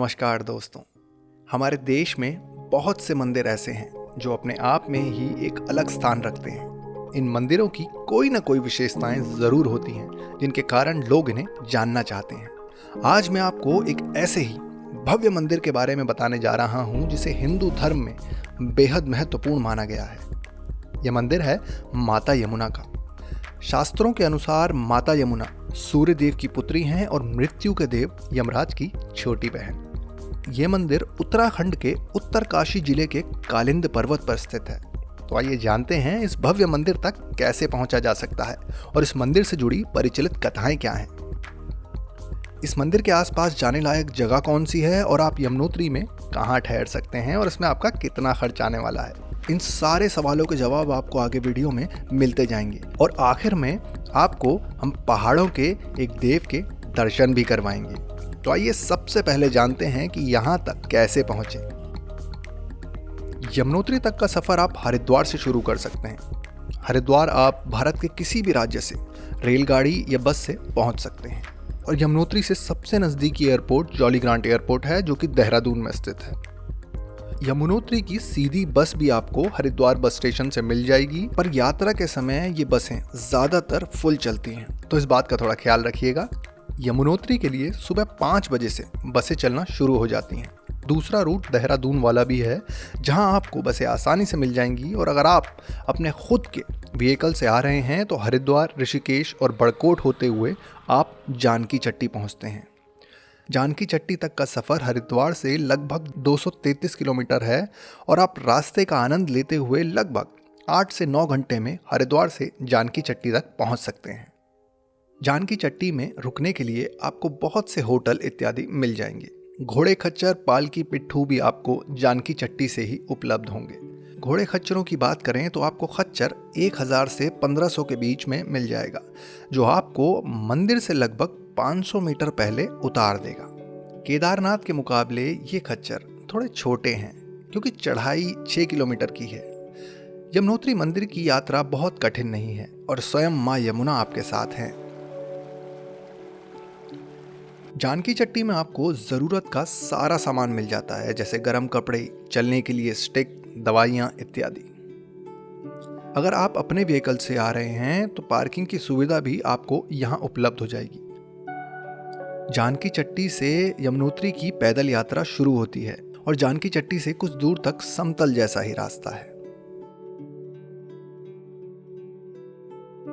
नमस्कार दोस्तों। हमारे देश में बहुत से मंदिर ऐसे हैं जो अपने आप में ही एक अलग स्थान रखते हैं। इन मंदिरों की कोई ना कोई विशेषताएं ज़रूर होती हैं जिनके कारण लोग इन्हें जानना चाहते हैं। आज मैं आपको एक ऐसे ही भव्य मंदिर के बारे में बताने जा रहा हूं जिसे हिंदू धर्म में बेहद महत्वपूर्ण माना गया है। यह मंदिर है माता यमुना का। शास्त्रों के अनुसार माता यमुना सूर्य देव की पुत्री हैं और मृत्यु के देव यमराज की छोटी बहन। ये मंदिर उत्तराखंड के उत्तरकाशी जिले के कालिंद पर्वत पर स्थित है। तो आइए जानते हैं इस भव्य मंदिर तक कैसे पहुंचा जा सकता है और इस मंदिर से जुड़ी परिचालित कथाएं क्या हैं। इस मंदिर के आसपास जाने लायक जगह कौन सी है और आप यमुनोत्री में कहां ठहर सकते हैं और इसमें आपका कितना खर्च आने वाला है। इन सारे सवालों के जवाब आपको आगे वीडियो में मिलते जाएंगे और आखिर में आपको हम पहाड़ों के एक देव के दर्शन भी करवाएंगे। तो आइए सबसे पहले जानते हैं कि यहाँ तक कैसे पहुँचे। यमुनोत्री तक का सफ़र आप हरिद्वार से शुरू कर सकते हैं। हरिद्वार आप भारत के किसी भी राज्य से रेलगाड़ी या बस से पहुँच सकते हैं और यमुनोत्री से सबसे नज़दीकी एयरपोर्ट जॉली ग्रांट एयरपोर्ट है जो कि देहरादून में स्थित है। यमुनोत्री की सीधी बस भी आपको हरिद्वार बस स्टेशन से मिल जाएगी, पर यात्रा के समय ये बसें ज़्यादातर फुल चलती हैं, तो इस बात का थोड़ा ख्याल रखिएगा। यमुनोत्री के लिए सुबह 5 बजे से बसें चलना शुरू हो जाती हैं। दूसरा रूट देहरादून वाला भी है जहां आपको बसें आसानी से मिल जाएंगी और अगर आप अपने खुद के व्हीकल से आ रहे हैं तो हरिद्वार, ऋषिकेश और बड़कोट होते हुए आप जानकी चट्टी पहुंचते हैं। जानकी चट्टी तक का सफ़र हरिद्वार से लगभग 233 किलोमीटर है और आप रास्ते का आनंद लेते हुए लगभग 8 से 9 घंटे में हरिद्वार से जानकी चट्टी तक पहुंच सकते हैं। जानकी चट्टी में रुकने के लिए आपको बहुत से होटल इत्यादि मिल जाएंगे। घोड़े खच्चर, पालकी, पिट्ठू भी आपको जानकी चट्टी से ही उपलब्ध होंगे। घोड़े खच्चरों की बात करें तो आपको खच्चर 1000 से 1500 के बीच में मिल जाएगा जो आपको मंदिर से लगभग 500 मीटर पहले उतार देगा। केदारनाथ के मुकाबले ये खच्चर थोड़े छोटे हैं क्योंकि चढ़ाई 6 किलोमीटर की है। यमुनोत्री मंदिर की यात्रा बहुत कठिन नहीं है और स्वयं माँ यमुना आपके साथ हैं। जानकी चट्टी में आपको ज़रूरत का सारा सामान मिल जाता है जैसे गर्म कपड़े, चलने के लिए स्टिक, दवाइयाँ इत्यादि। अगर आप अपने व्हीकल से आ रहे हैं तो पार्किंग की सुविधा भी आपको यहाँ उपलब्ध हो जाएगी। जानकी चट्टी से यमुनोत्री की पैदल यात्रा शुरू होती है और जानकी चट्टी से कुछ दूर तक समतल जैसा ही रास्ता है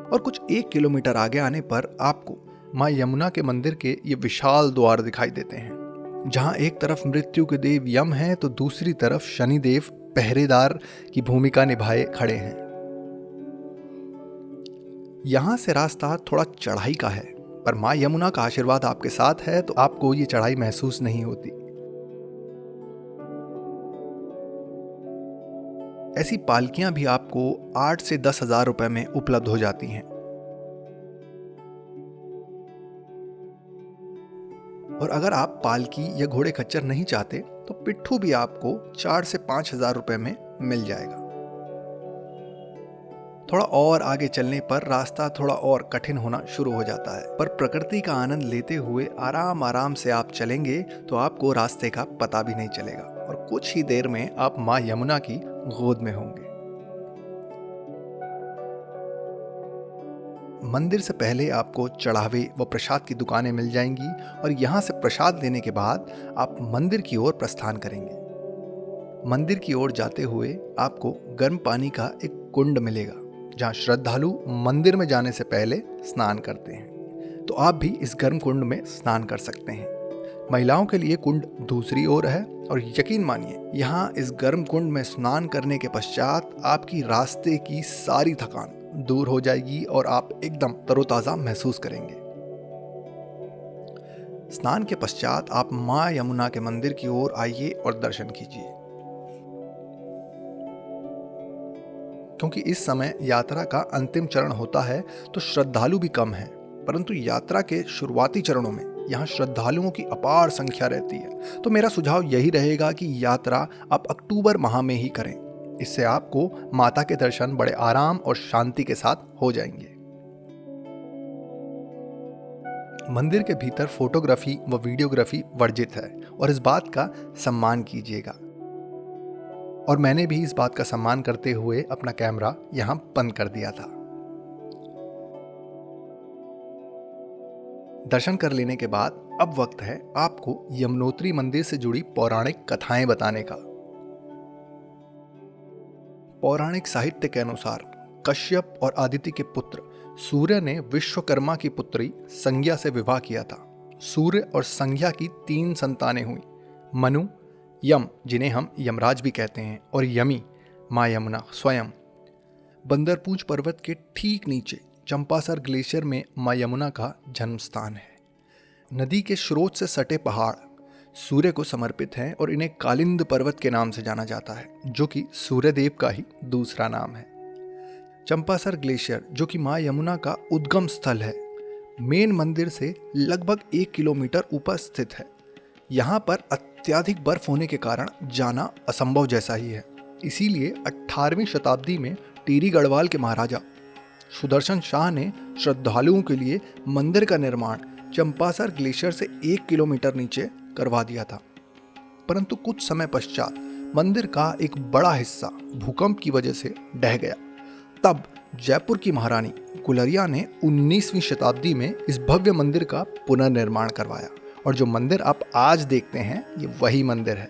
और कुछ 1 किलोमीटर आगे आने पर आपको माँ यमुना के मंदिर के ये विशाल द्वार दिखाई देते हैं जहाँ एक तरफ मृत्यु के देव यम हैं तो दूसरी तरफ शनिदेव पहरेदार की भूमिका निभाए खड़े हैं। यहाँ से रास्ता थोड़ा चढ़ाई का है पर माँ यमुना का आशीर्वाद आपके साथ है तो आपको ये चढ़ाई महसूस नहीं होती। ऐसी पालकियां भी आपको 8 से 10 हजार रुपए में उपलब्ध हो जाती हैं और अगर आप पालकी या घोड़े खच्चर नहीं चाहते तो पिट्ठू भी आपको 4 से 5 हजार रुपए में मिल जाएगा। थोड़ा और आगे चलने पर रास्ता थोड़ा और कठिन होना शुरू हो जाता है पर प्रकृति का आनंद लेते हुए आराम आराम से आप चलेंगे तो आपको रास्ते का पता भी नहीं चलेगा और कुछ ही देर में आप माँ यमुना की गोद में होंगे। मंदिर से पहले आपको चढ़ावे व प्रसाद की दुकानें मिल जाएंगी और यहाँ से प्रसाद लेने के बाद आप मंदिर की ओर प्रस्थान करेंगे। मंदिर की ओर जाते हुए आपको गर्म पानी का एक कुंड मिलेगा जहाँ श्रद्धालु मंदिर में जाने से पहले स्नान करते हैं, तो आप भी इस गर्म कुंड में स्नान कर सकते हैं। महिलाओं के लिए कुंड दूसरी ओर है और यकीन मानिए यहाँ इस गर्म कुंड में स्नान करने के पश्चात आपकी रास्ते की सारी थकान दूर हो जाएगी और आप एकदम तरोताजा महसूस करेंगे। स्नान के पश्चात आप माँ यमुना के मंदिर की ओर आइए और दर्शन कीजिए। क्योंकि इस समय यात्रा का अंतिम चरण होता है तो श्रद्धालु भी कम हैं, परंतु यात्रा के शुरुआती चरणों में यहाँ श्रद्धालुओं की अपार संख्या रहती है। तो मेरा सुझाव यही रहेगा कि यात्रा आप अक्टूबर माह में ही करें। इससे आपको माता के दर्शन बड़े आराम और शांति के साथ हो जाएंगे। मंदिर के भीतर फोटोग्राफी व वीडियोग्राफी वर्जित है और इस बात का सम्मान कीजिएगा। और मैंने भी इस बात का सम्मान करते हुए अपना कैमरा यहाँ बंद कर दिया था। दर्शन कर लेने के बाद अब वक्त है आपको यमुनोत्री मंदिर से जुड़ी पौराणिक कथाएं बताने का। पौराणिक साहित्य के अनुसार कश्यप और आदित्य के पुत्र सूर्य ने विश्वकर्मा की पुत्री संज्ञा से विवाह किया था। सूर्य और संज्ञा की 3 संतानें हुई, मनु, यम जिन्हें हम यमराज भी कहते हैं, और यमी माँ यमुना स्वयं। बंदरपूंछ पर्वत के ठीक नीचे चंपासर ग्लेशियर में माँ यमुना का जन्म स्थान है। नदी के स्रोत से सटे पहाड़ सूर्य को समर्पित हैं और इन्हें कालिंद पर्वत के नाम से जाना जाता है, जो कि सूर्यदेव का ही दूसरा नाम है। चंपासर ग्लेशियर, जो कि माँ यमुना का उद्गम स्थल है, मेन मंदिर से लगभग 1 किलोमीटर ऊपर स्थित है। यहाँ पर अत्यधिक बर्फ होने के कारण जाना असंभव जैसा ही है। इसीलिए 18वीं शताब्दी में टिहरी गढ़वाल के महाराजा सुदर्शन शाह ने श्रद्धालुओं के लिए मंदिर का निर्माण चंपासर ग्लेशियर से 1 किलोमीटर नीचे करवा दिया था। परंतु कुछ समय पश्चात मंदिर का एक बड़ा हिस्सा भूकंप की वजह से ढह गया। तब जयपुर की महारानी गुलरिया ने 19वीं शताब्दी में इस भव्य मंदिर का पुनर्निर्माण करवाया और जो मंदिर आप आज देखते हैं ये वही मंदिर है।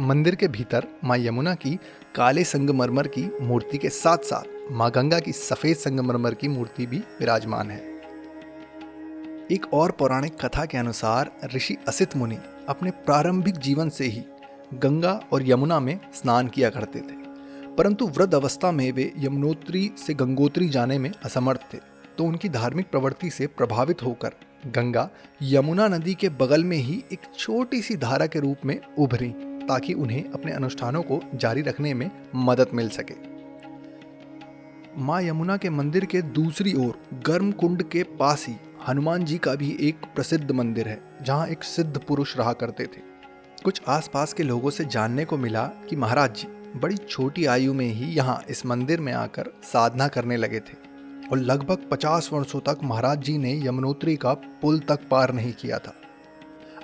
मंदिर के भीतर माँ यमुना की काले संगमरमर की मूर्ति के साथ साथ माँ गंगा की सफेद संगमरमर की मूर्ति भी विराजमान है। एक और पौराणिक कथा के अनुसार ऋषि असित मुनि अपने प्रारंभिक जीवन से ही गंगा और यमुना में स्नान किया करते थे, परंतु वृद्ध अवस्था में वे यमुनोत्री से गंगोत्री जाने में असमर्थ थे। तो उनकी धार्मिक प्रवृत्ति से प्रभावित होकर गंगा यमुना नदी के बगल में ही एक छोटी सी धारा के रूप में उभरी, ताकि उन्हें अपने अनुष्ठानों को जारी रखने में मदद मिल सके। माँ यमुना के मंदिर के दूसरी ओर गर्म कुंड के पास ही हनुमान जी का भी एक प्रसिद्ध मंदिर है, जहाँ एक सिद्ध पुरुष रहा करते थे। कुछ आसपास के लोगों से जानने को मिला कि महाराज जी बड़ी छोटी आयु में ही यहाँ इस मंदिर में आकर साधना करने लगे थे और लगभग 50 वर्षों तक महाराज जी ने यमुनोत्री का पुल तक पार नहीं किया था।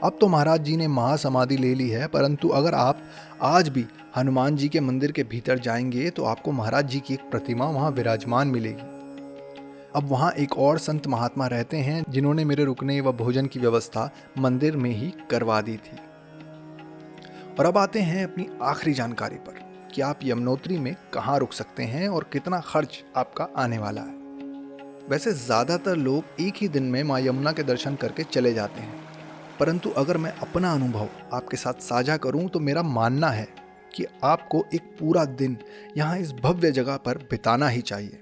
अब तो महाराज जी ने महासमाधि ले ली है, परंतु अगर आप आज भी हनुमान जी के मंदिर के भीतर जाएंगे तो आपको महाराज जी की एक प्रतिमा वहाँ विराजमान मिलेगी। अब वहाँ एक और संत महात्मा रहते हैं जिन्होंने मेरे रुकने व भोजन की व्यवस्था मंदिर में ही करवा दी थी। और अब आते हैं अपनी आखिरी जानकारी पर कि आप यमुनोत्री में कहाँ रुक सकते हैं और कितना खर्च आपका आने वाला है। वैसे ज़्यादातर लोग एक ही दिन में माँ यमुना के दर्शन करके चले जाते हैं, परंतु अगर मैं अपना अनुभव आपके साथ साझा करूं तो मेरा मानना है कि आपको एक पूरा दिन यहाँ इस भव्य जगह पर बिताना ही चाहिए।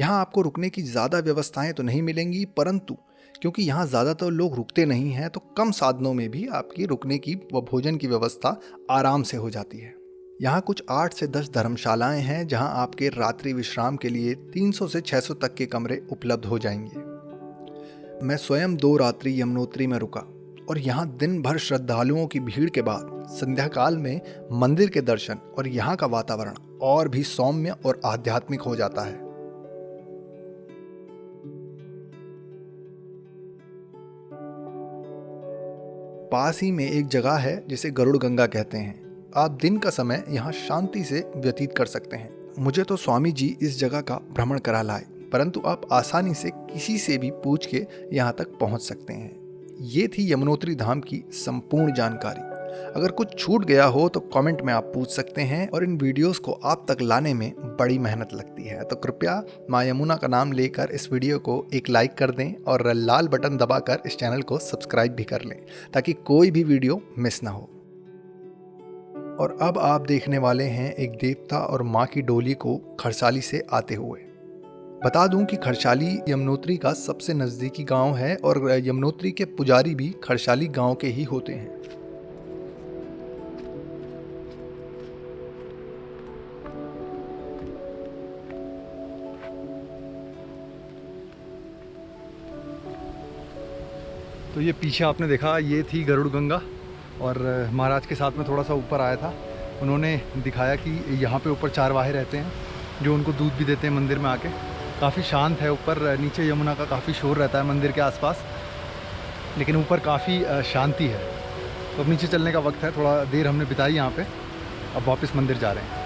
यहाँ आपको रुकने की ज़्यादा व्यवस्थाएं तो नहीं मिलेंगी, परंतु क्योंकि यहाँ ज़्यादातर लोग रुकते नहीं हैं तो कम साधनों में भी आपकी रुकने की व भोजन की व्यवस्था आराम से हो जाती है। यहाँ कुछ 8 से 10 धर्मशालाएं हैं जहाँ आपके रात्रि विश्राम के लिए 300 से 600 तक के कमरे उपलब्ध हो जाएंगे। मैं स्वयं 2 रात्रि यमुनोत्री में रुका और यहाँ दिन भर श्रद्धालुओं की भीड़ के बाद संध्या काल में मंदिर के दर्शन और यहाँ का वातावरण और भी सौम्य और आध्यात्मिक हो जाता है। पास ही में एक जगह है जिसे गरुड़ गंगा कहते हैं। आप दिन का समय यहाँ शांति से व्यतीत कर सकते हैं। मुझे तो स्वामी जी इस जगह का भ्रमण करा लाए, परंतु आप आसानी से किसी से भी पूछ के यहाँ तक पहुँच सकते हैं। ये थी यमुनोत्री धाम की संपूर्ण जानकारी। अगर कुछ छूट गया हो तो कमेंट में आप पूछ सकते हैं और इन वीडियोस को आप तक लाने में बड़ी मेहनत लगती है, तो कृपया माँ यमुना का नाम लेकर इस वीडियो को एक लाइक कर दें और लाल बटन दबाकर इस चैनल को सब्सक्राइब भी कर लें ताकि कोई भी वीडियो मिस ना हो। और अब आप देखने वाले हैं एक देवता और माँ की डोली को खरसाली से आते हुए। बता दूं कि खरसाली यमुनोत्री का सबसे नज़दीकी गांव है और यमुनोत्री के पुजारी भी खरसाली गांव के ही होते हैं। तो ये पीछे आपने देखा, ये थी गरुड़ गंगा और महाराज के साथ में थोड़ा सा ऊपर आया था। उन्होंने दिखाया कि यहाँ पे ऊपर 4 वाहे रहते हैं जो उनको दूध भी देते हैं मंदिर में आके। काफ़ी शांत है ऊपर, नीचे यमुना का काफ़ी शोर रहता है मंदिर के आसपास, लेकिन ऊपर काफ़ी शांति है। तो अब नीचे चलने का वक्त है, थोड़ा देर हमने बिताई यहाँ पे, अब वापस मंदिर जा रहे हैं।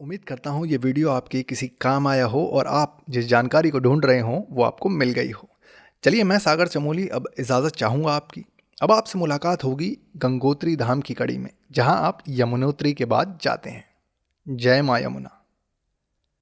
उम्मीद करता हूँ ये वीडियो आपके किसी काम आया हो और आप जिस जानकारी को ढूंढ रहे हो वो आपको मिल गई हो। चलिए, मैं सागर चमोली अब इजाज़त चाहूँगा आपकी। अब आपसे मुलाकात होगी गंगोत्री धाम की कड़ी में, जहाँ आप यमुनोत्री के बाद जाते हैं। जय माँ यमुना।